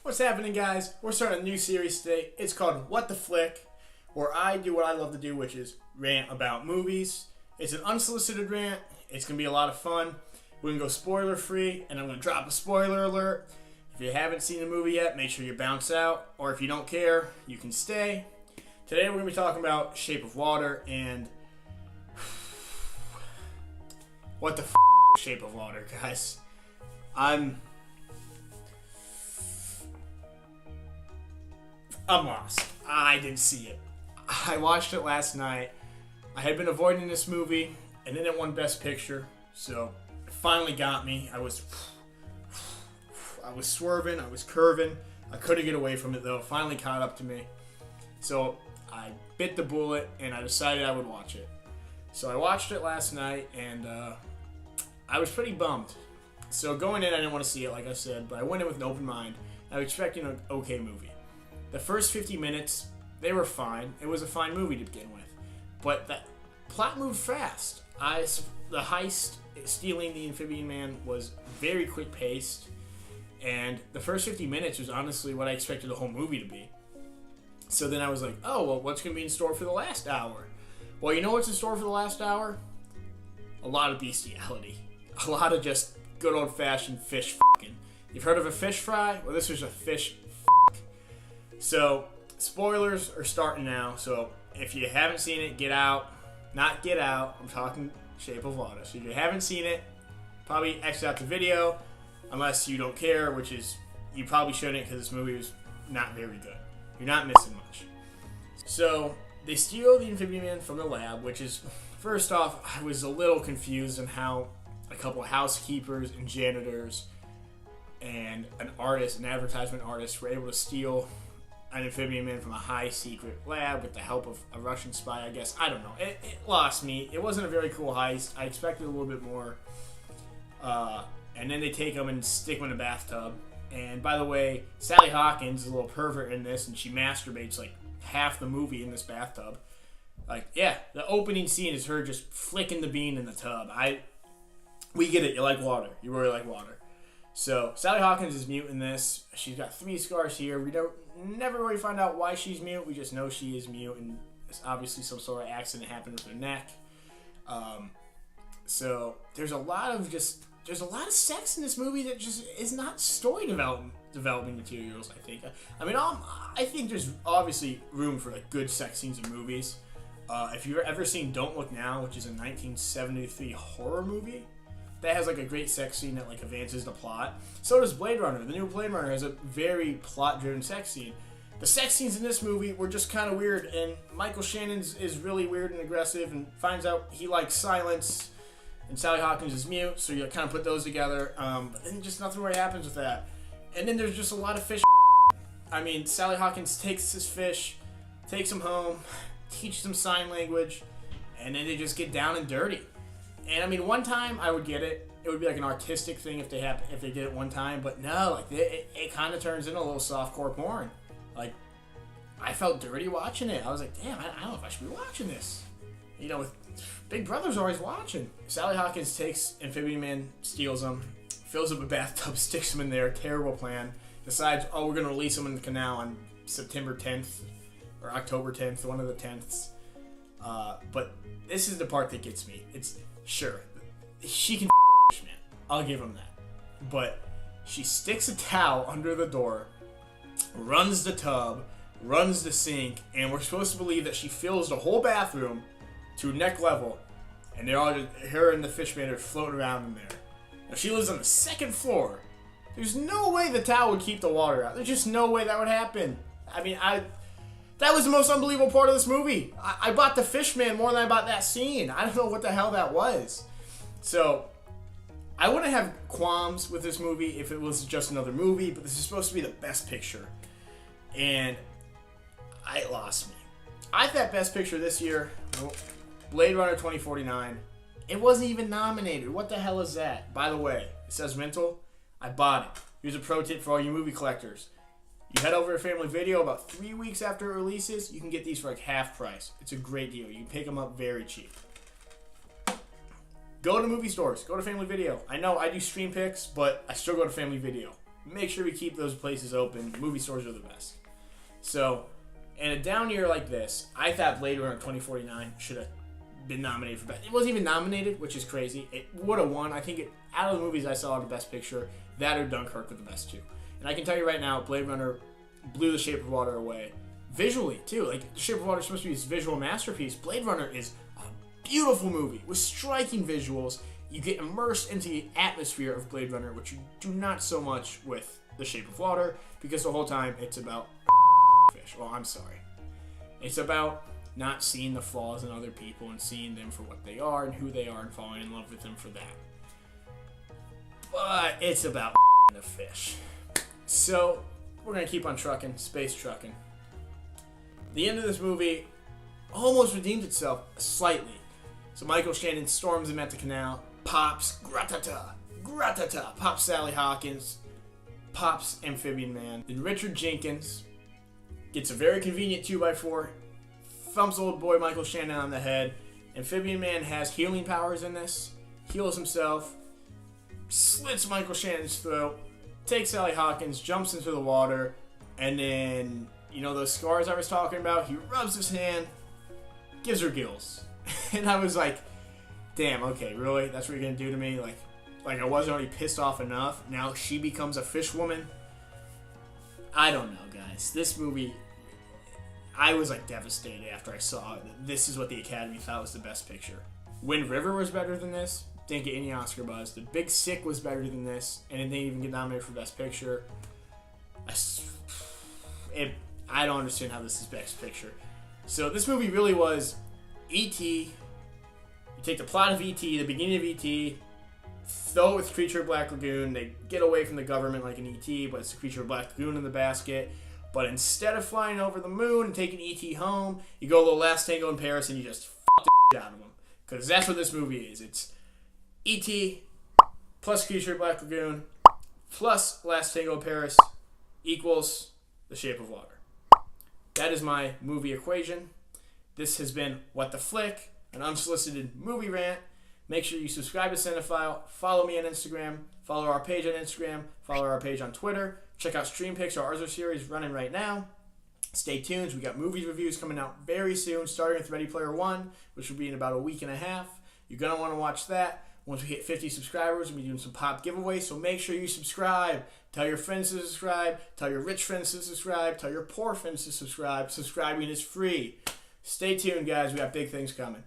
What's happening, guys? We're starting a new series today. It's called What the Flick, where I do what I love to do, which is rant about movies. It's an unsolicited rant. It's going to be a lot of fun. We're going to go spoiler free, and I'm going to drop a spoiler alert. If you haven't seen the movie yet, make sure you bounce out, or if you don't care, you can stay. Today we're going to be talking about Shape of Water and what the Shape of Water, guys. I'm lost. I didn't see it. I watched it last night. I had been avoiding this movie, and then it won Best Picture, so it finally got me. I was swerving, I was curving. I couldn't get away from it, though. It finally caught up to me. So I bit the bullet, and I decided I would watch it. So I watched it last night, and I was pretty bummed. So going in, I didn't want to see it, like I said, but I went in with an open mind. I was expecting an okay movie. The first 50 minutes, they were fine. It was a fine movie to begin with. But the plot moved fast. The heist, stealing the amphibian man, was very quick-paced. And the first 50 minutes was honestly what I expected the whole movie to be. So then I was like, oh, well, what's going to be in store for the last hour? Well, you know what's in store for the last hour? A lot of bestiality. A lot of just good old-fashioned fish f***ing. You've heard of a fish fry? Well, this was a fish f***. So, spoilers are starting now. So, if you haven't seen it, get out. Not get out. I'm talking Shape of Water. So, if you haven't seen it, probably exit out the video. Unless you don't care, which is, you probably shouldn't because this movie was not very good. You're not missing much. So, they steal the amphibian man from the lab, which is, first off, I was a little confused on how a couple of housekeepers and janitors and an advertisement artist were able to steal an amphibian man from a high secret lab with the help of a Russian spy, I guess. I don't know. It lost me. It wasn't a very cool heist. I expected a little bit more. And then they take him and stick him in a bathtub. And by the way, Sally Hawkins is a little pervert in this, and she masturbates like half the movie in this bathtub. Like, yeah, the opening scene is her just flicking the bean in the tub. We get it. You like water. You really like water. So, Sally Hawkins is mute in this. She's got 3 scars here. We never really find out why she's mute. We just know she is mute, and it's obviously some sort of accident happened with her neck. So, there's a lot of sex in this movie that just is not story developing materials, I think. I think there's obviously room for like good sex scenes in movies. If you've ever seen Don't Look Now, which is a 1973 horror movie, that has like a great sex scene that like advances the plot. So does Blade Runner. The new Blade Runner has a very plot-driven sex scene. The sex scenes in this movie were just kind of weird, and Michael Shannon is really weird and aggressive and finds out he likes silence, and Sally Hawkins is mute, so you kind of put those together. But then just nothing really happens with that. And then there's just a lot of fish. I mean, Sally Hawkins takes this fish, takes him home, teaches him sign language, and then they just get down and dirty. And I mean, one time I would get it. It would be like an artistic thing if they did it one time. But no, like it kind of turns into a little softcore porn. Like, I felt dirty watching it. I was like, damn, I don't know if I should be watching this. You know, with Big Brother's always watching. Sally Hawkins takes Amphibian Man, steals him, fills up a bathtub, sticks him in there. Terrible plan. Decides, oh, we're gonna release him in the canal on September 10th or October 10th, one of the 10ths. But this is the part that gets me. It's sure, she can man. I'll give him that. But she sticks a towel under the door, runs the tub, runs the sink, and we're supposed to believe that she fills the whole bathroom to neck level, and they're all just, her and the fish man are floating around in there. Now, she lives on the 2nd floor. There's no way the towel would keep the water out. There's just no way that would happen. I mean, that was the most unbelievable part of this movie. I bought the fish man more than I bought that scene. I don't know what the hell that was. So, I wouldn't have qualms with this movie if it was just another movie, but this is supposed to be the best picture. And it lost me. I thought best picture this year, Blade Runner 2049. It wasn't even nominated. What the hell is that? By the way, it says mental. I bought it. Here's a pro tip for all you movie collectors. You head over to Family Video about 3 weeks after it releases, you can get these for like half price. It's a great deal. You can pick them up very cheap. Go to movie stores. Go to Family Video. I know I do stream picks, but I still go to Family Video. make sure we keep those places open. Movie stores are the best. So, in a down year like this, I thought Blade Runner 2049 should have been nominated for Best. It wasn't even nominated, which is crazy. It would have won. I think out of the movies I saw, the Best Picture, that or Dunkirk were the best two. And I can tell you right now, Blade Runner blew The Shape of Water away. Visually, too. Like, The Shape of Water is supposed to be this visual masterpiece. Blade Runner is a beautiful movie with striking visuals. You get immersed into the atmosphere of Blade Runner, which you do not so much with The Shape of Water, because the whole time it's about fish. Well, I'm sorry. It's about not seeing the flaws in other people and seeing them for what they are and who they are and falling in love with them for that. But it's about the fish. So, we're going to keep on trucking, space trucking. The end of this movie almost redeemed itself slightly. So Michael Shannon storms him at the canal, pops gratata, pops Sally Hawkins, pops Amphibian Man. Then Richard Jenkins gets a very convenient 2x4, thumps old boy Michael Shannon on the head. Amphibian Man has healing powers in this, heals himself, slits Michael Shannon's throat, takes Sally Hawkins, jumps into the water, and then, you know those scars I was talking about? He rubs his hand, gives her gills. And I was like, damn, okay, really? That's what you're going to do to me? Like I wasn't already pissed off enough. Now she becomes a fish woman? I don't know, guys. This movie, I was like devastated after I saw it. This is what the Academy thought was the best picture. Wind River was better than this. Didn't get any Oscar buzz. The Big Sick was better than this, and it didn't even get nominated for Best Picture. I don't understand how this is Best Picture. So this movie really was E.T. You take the plot of E.T., the beginning of E.T., throw it with Creature of Black Lagoon. They get away from the government like an E.T., but it's a Creature of Black Lagoon in the basket. But instead of flying over the moon and taking E.T. home, you go a little Last Tango in Paris and you just f*** the shit out of them. Because that's what this movie is. It's E.T. plus Creature of Black Lagoon plus Last Tango in Paris equals The Shape of Water. That is my movie equation. This has been What the Flick, an unsolicited movie rant. Make sure you subscribe to CineFile. Follow me on Instagram. Follow our page on Instagram. Follow our page on Twitter. Check out Stream Picks, our other series running right now. Stay tuned. We got movie reviews coming out very soon, starting with Ready Player One, which will be in about a week and a half. You're going to want to watch that. Once we hit 50 subscribers, we'll be doing some pop giveaways, so make sure you subscribe. Tell your friends to subscribe. Tell your rich friends to subscribe. Tell your poor friends to subscribe. Subscribing is free. Stay tuned, guys. We got big things coming.